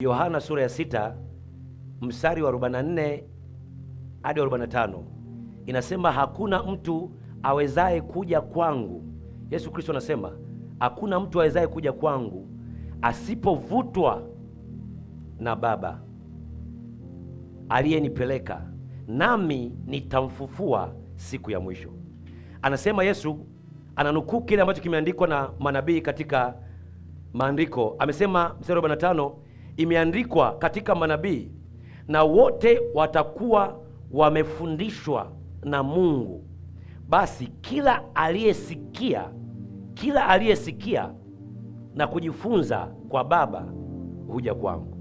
Yohana sura ya 6 mstari wa 44 hadi 45 inasema, hakuna mtu awezaye kuja kwangu. Yesu Kristo anasema hakuna mtu awezaye kuja kwangu asipovutwa na Baba aliyenipeleka, nami nitamfufua siku ya mwisho. Anasema Yesu ananukuu kile ambacho kimeandikwa na manabii katika maandiko. Amesema mstari wa 45, imeandikwa katika manabii, na wote watakuwa wamefundishwa na Mungu. Basi kila aliyesikia na kujifunza kwa Baba huja kwangu.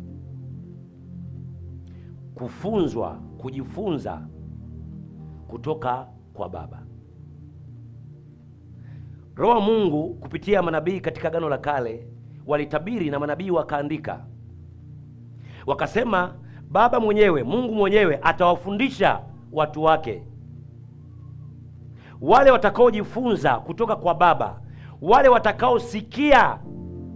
Kujifunza kutoka kwa Baba. Roho wa Mungu kupitia manabii katika Agano la Kale walitabiri na manabii wakaandika, wakasema Baba mwenyewe, Mungu mwenyewe atawafundisha watu wake. Wale watakaojifunza kutoka kwa Baba, wale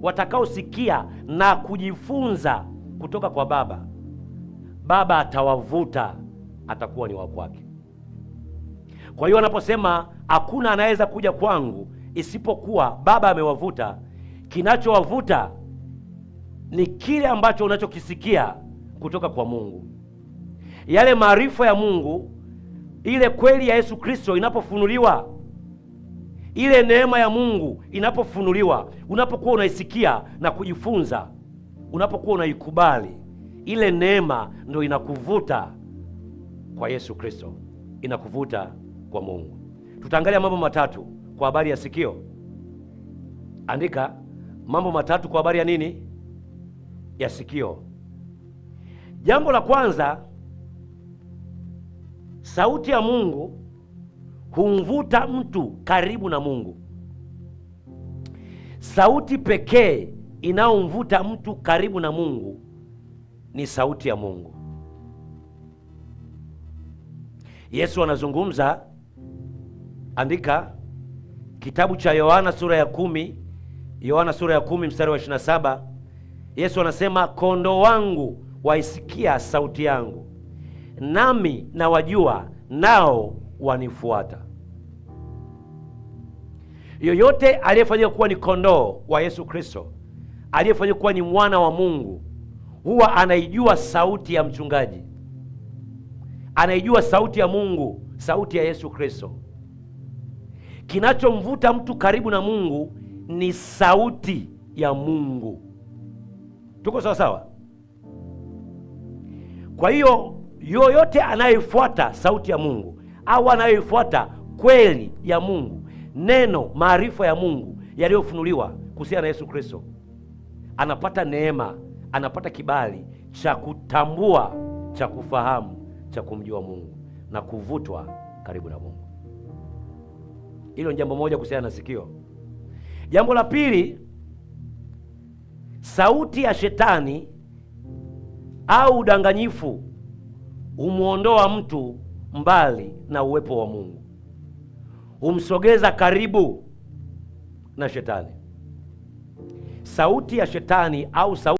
watakaosikia na kujifunza kutoka kwa Baba, Baba atawavuta, atakuwa ni wa kwake. Kwa hiyo anaposema hakuna anaweza kuja kwangu isipokuwa Baba amewavuta, kinachowavuta ni kile ambacho unachokisikia kutoka kwa Mungu. Yale maarifa ya Mungu, ile kweli ya Yesu Kristo inapofunuliwa, ile neema ya Mungu inapofunuliwa, unapokuwa unaisikia na kujifunza, unapokuwa unaikubali, ile neema ndio inakuvuta kwa Yesu Kristo, inakuvuta kwa Mungu. Tutaangalia mambo matatu kwa habari ya sikio. Andika mambo matatu kwa habari ya nini? Ya sikio. Jambo la kwanza, sauti ya Mungu humvuta mtu karibu na Mungu. Sauti pekee inayomvuta mtu karibu na Mungu ni sauti ya Mungu. Yesu anazungumza, andika kitabu cha Yohana sura ya 10, Yohana sura ya 10 mstari wa 27. Yesu anasema, kondoo wangu waisikia sauti yangu, nami nawajua, nao wanifuata. Yoyote aliyefanywa kuwa ni kondoo wa Yesu Kristo, aliyefanywa kuwa ni mwana wa Mungu, huwa anaijua sauti ya mchungaji, anaijua sauti ya Mungu, sauti ya Yesu Kristo. Kinachomvuta mtu karibu na Mungu ni sauti ya Mungu. Tuko sawa sawa? Kwa hiyo yoyote anayefuata sauti ya Mungu au anayefuata kweli ya Mungu, neno, maarifa ya Mungu yaliyofunuliwa kuhusiana na Yesu Kristo, anapata neema, anapata kibali cha kutambua, cha kufahamu, cha kumjua Mungu na kuvutwa karibu na Mungu. Hilo ni jambo moja kuhusiana na sikio. Jambo la pili, sauti ya shetani au udanganyifu humuondoa mtu mbali na uwepo wa Mungu, humsogeza karibu na shetani. Sauti ya shetani au sauti